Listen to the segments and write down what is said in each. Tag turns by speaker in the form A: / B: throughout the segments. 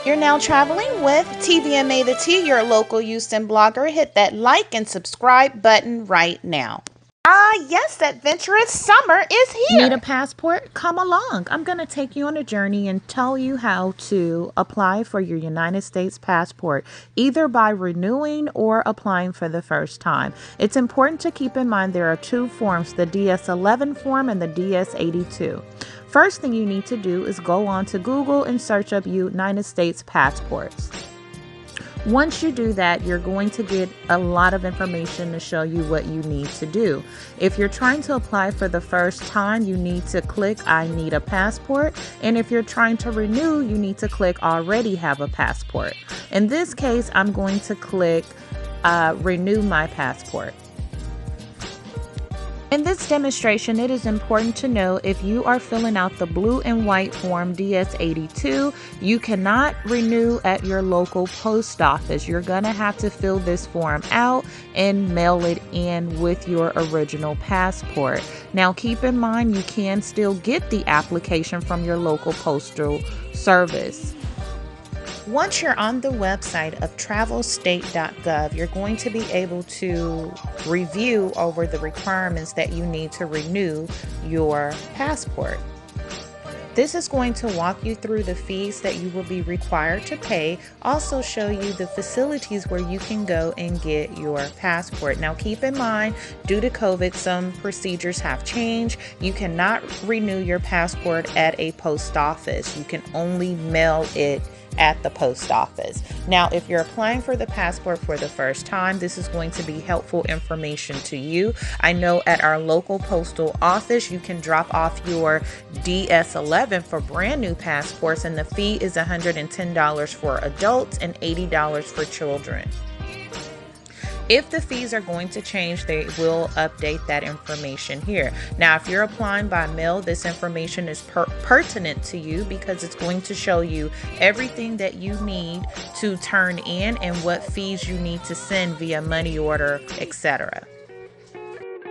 A: You're now traveling with TVma the T, your local Houston blogger. Hit that like and subscribe button right now. Yes, adventurous summer is here.
B: Need a passport? Come along. I'm going to take you on a journey and tell you how to apply for your United States passport, either by renewing or applying for the first time. It's important to keep in mind there are two forms, the DS-11 form and the DS-82. First thing you need to do is go on to Google and search up United States passports. Once you do that, you're going to get a lot of information to show you what you need to do. If you're trying to apply for the first time, you need to click I need a passport. And if you're trying to renew, you need to click already have a passport. In this case, I'm going to click renew my passport. In this demonstration, it is important to know if you are filling out the blue and white form DS-82, you cannot renew at your local post office. You're going to have to fill this form out and mail it in with your original passport. Now, keep in mind, you can still get the application from your local postal service.
A: Once you're on the website of travelstate.gov, you're going to be able to review over the requirements that you need to renew your passport. This is going to walk you through the fees that you will be required to pay, also show you the facilities where you can go and get your passport. Now keep in mind, due to COVID, some procedures have changed. You cannot renew your passport at a post office. You can only mail it at the post office. Now, if you're applying for the passport for the first time, this is going to be helpful information to you. I know at our local postal office, you can drop off your DS-11 for brand new passports, and the fee is $110 for adults and $80 for children. If the fees are going to change, they will update that information here. Now, if you're applying by mail, this information is pertinent to you because it's going to show you everything that you need to turn in and what fees you need to send via money order, etc.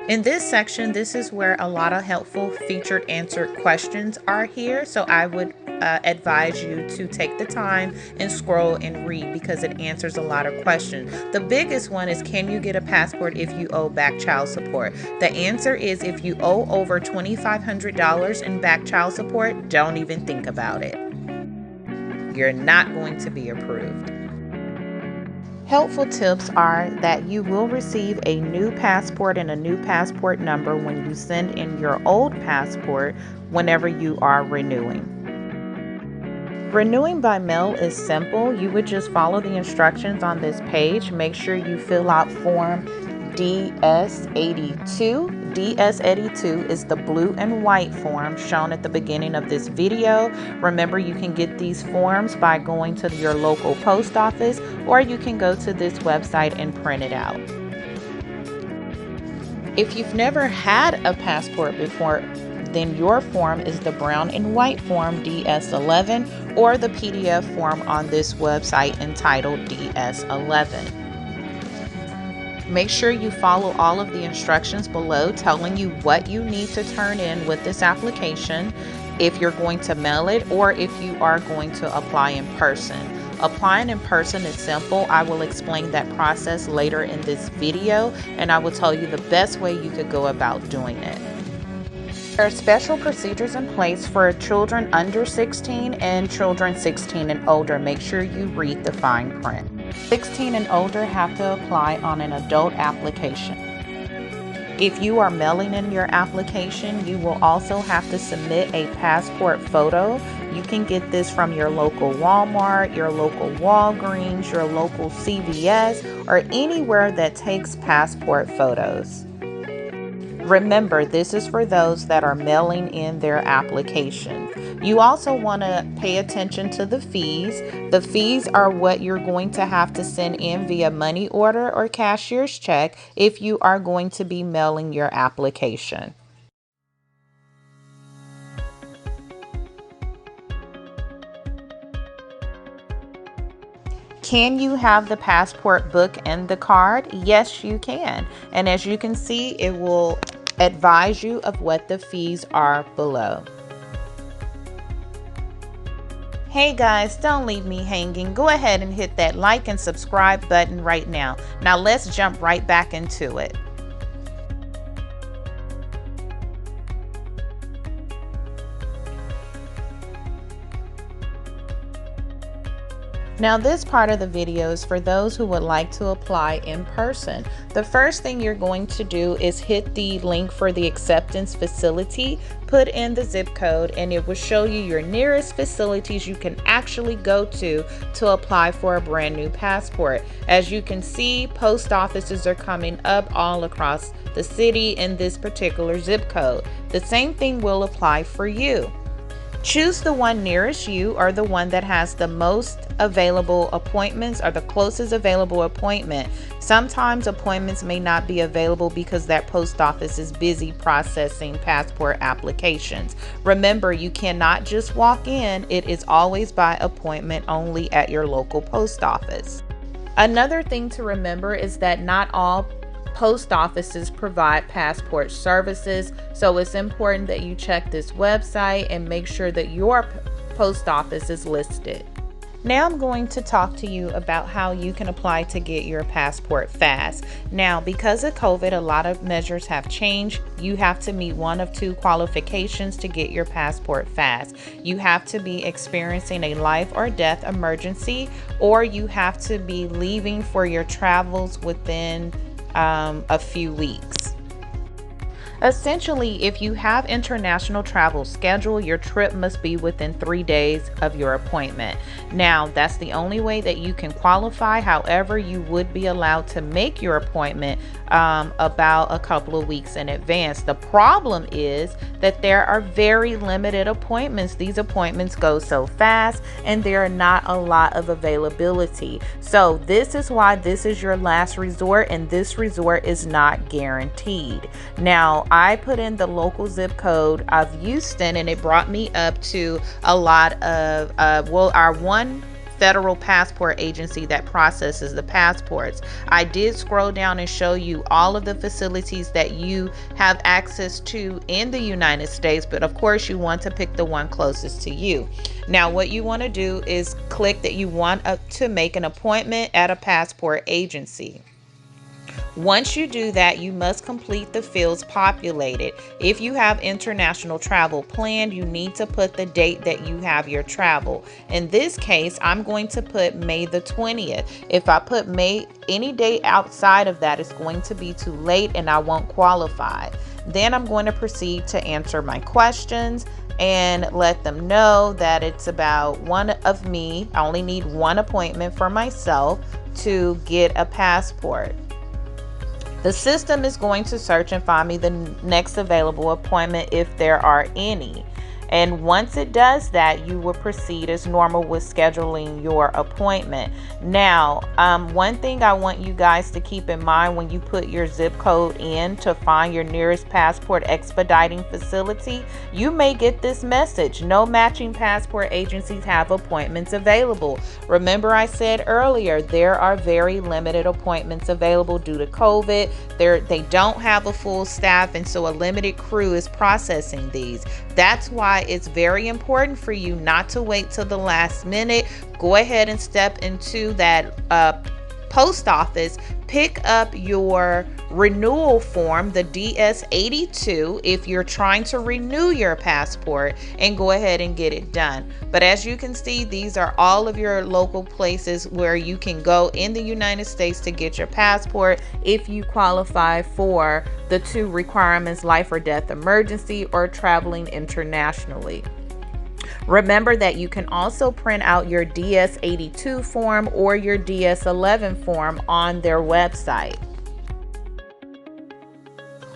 A: In this section, this is where a lot of helpful featured answered questions are here. So I would advise you to take the time and scroll and read because it answers a lot of questions. The biggest one is, can you get a passport if you owe back child support? The answer is, if you owe over $2,500 in back child support, don't even think about it. You're not going to be approved. Helpful tips are that you will receive a new passport and a new passport number when you send in your old passport whenever you are renewing. Renewing by mail is simple. You would just follow the instructions on this page. Make sure you fill out form DS-82. DS-82 is the blue and white form shown at the beginning of this video. Remember, you can get these forms by going to your local post office, or you can go to this website and print it out. If you've never had a passport before, then your form is the brown and white form DS-11 or the PDF form on this website entitled DS-11. Make sure you follow all of the instructions below telling you what you need to turn in with this application, if you're going to mail it or if you are going to apply in person. Applying in person is simple. I will explain that process later in this video, and I will tell you the best way you could go about doing it. There are special procedures in place for children under 16 and children 16 and older. Make sure you read the fine print. 16 and older have to apply on an adult application. If you are mailing in your application, you will also have to submit a passport photo. You can get this from your local Walmart, your local Walgreens, your local CVS, or anywhere that takes passport photos. Remember, this is for those that are mailing in their application. You also want to pay attention to the fees. The fees are what you're going to have to send in via money order or cashier's check if you are going to be mailing your application. Can you have the passport book and the card? Yes, you can. And as you can see, it will advise you of what the fees are below. Hey guys, don't leave me hanging. Go ahead and hit that like and subscribe button right now. Now let's jump right back into it. Now this part of the video is for those who would like to apply in person. The first thing you're going to do is hit the link for the acceptance facility, put in the zip code, and it will show you your nearest facilities you can actually go to apply for a brand new passport. As you can see, post offices are coming up all across the city in this particular zip code. The same thing will apply for you. Choose the one nearest you or the one that has the most available appointments or the closest available appointment. Sometimes appointments may not be available because that post office is busy processing passport applications. Remember, you cannot just walk in. It is always by appointment only at your local post office. Another thing to remember is that not all post offices provide passport services, so it's important that you check this website and make sure that your post office is listed. Now I'm going to talk to you about how you can apply to get your passport fast. Now, because of COVID, a lot of measures have changed. You have to meet one of two qualifications to get your passport fast. You have to be experiencing a life or death emergency, or you have to be leaving for your travels within a few weeks. Essentially, if you have international travel scheduled, your trip must be within 3 days of your appointment. Now, that's the only way that you can qualify. However, you would be allowed to make your appointment about a couple of weeks in advance. The problem is that there are very limited appointments. These appointments go so fast and there are not a lot of availability. So this is why this is your last resort, and this resort is not guaranteed. Now, I put in the local zip code of Houston and it brought me up to a lot of, our one federal passport agency that processes the passports. I did scroll down and show you all of the facilities that you have access to in the United States, but of course you want to pick the one closest to you. Now what you want to do is click that you want to make an appointment at a passport agency. Once you do that, you must complete the fields populated. If you have international travel planned, you need to put the date that you have your travel. In this case, I'm going to put May the 20th. If I put May, any date outside of that is going to be too late and I won't qualify. Then I'm going to proceed to answer my questions and let them know that it's about one of me. I only need one appointment for myself to get a passport. The system is going to search and find me the next available appointment if there are any. And once it does that, you will proceed as normal with scheduling your appointment. Now, one thing I want you guys to keep in mind when you put your zip code in to find your nearest passport expediting facility, you may get this message: no matching passport agencies have appointments available. Remember, I said earlier, there are very limited appointments available due to COVID. They don't have a full staff, and so a limited crew is processing these. That's why it's very important for you not to wait till the last minute. Go ahead and step into that post office, pick up your renewal form, the DS-82, if you're trying to renew your passport, and go ahead and get it done. But as you can see, these are all of your local places where you can go in the United States to get your passport if you qualify for the two requirements: life or death emergency or traveling internationally. Remember that you can also print out your DS-82 form or your DS-11 form on their website.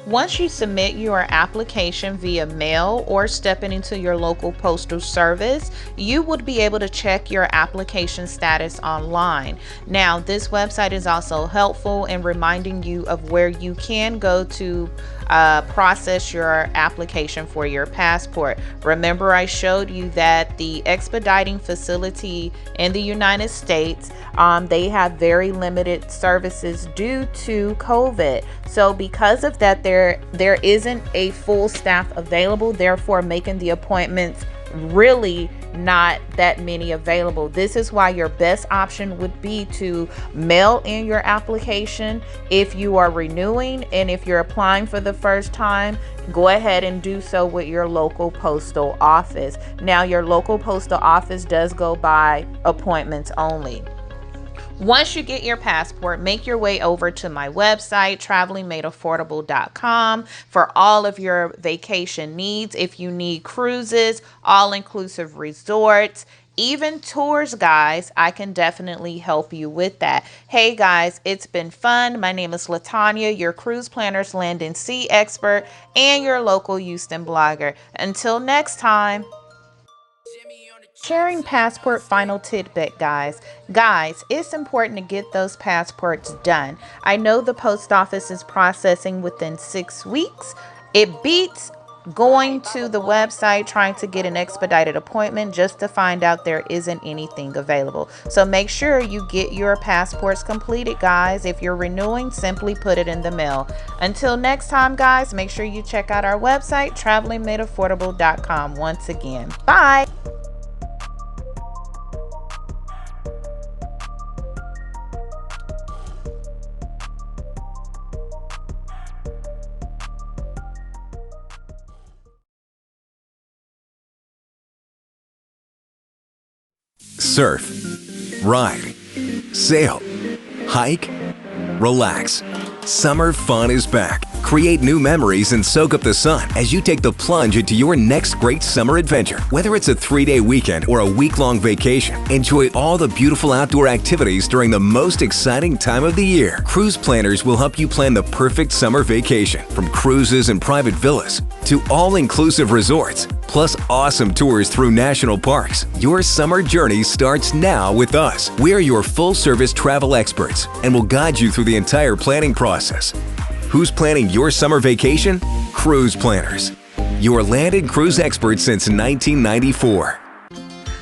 A: Once you submit your application via mail or stepping into your local postal service, you would be able to check your application status online. Now, this website is also helpful in reminding you of where you can go to process your application for your passport. Remember, I showed you that the expediting facility in the United States, they have very limited services due to COVID. So because of that, there isn't a full staff available, therefore making the appointments really not that many available. This is why your best option would be to mail in your application if you are renewing, and if you're applying for the first time, go ahead and do so with your local postal office. Now, your local postal office does go by appointments only. Once you get your passport, make your way over to my website, travelingmadeaffordable.com, for all of your vacation needs. If you need cruises, all-inclusive resorts, even tours, guys, I can definitely help you with that. Hey guys, it's been fun. My name is LaTonya, your cruise planners, land and sea expert, and your local Houston blogger. Until next time. Sharing passport final tidbit, guys. Guys, it's important to get those passports done. I know the post office is processing within 6 weeks. It beats going to the website trying to get an expedited appointment just to find out there isn't anything available. So make sure you get your passports completed, guys. If you're renewing, simply put it in the mail. Until next time, guys, make sure you check out our website, travelingmadeaffordable.com. Once again, bye.
C: Surf, ride, sail, hike, relax. Summer fun is back. Create new memories and soak up the sun as you take the plunge into your next great summer adventure. Whether it's a 3-day weekend or a week-long vacation, enjoy all the beautiful outdoor activities during the most exciting time of the year. Cruise planners will help you plan the perfect summer vacation, from cruises and private villas to all-inclusive resorts, plus awesome tours through national parks. Your summer journey starts now with us. We're your full-service travel experts and will guide you through the entire planning process. Who's planning your summer vacation? Cruise Planners. Your land and cruise experts since 1994.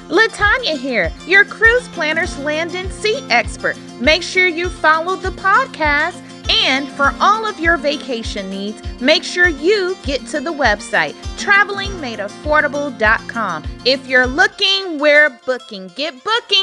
B: LaTonya here, your Cruise Planners land and sea expert. Make sure you follow the podcast, and for all of your vacation needs, make sure you get to the website, travelingmadeaffordable.com. If you're looking, we're booking. Get booking.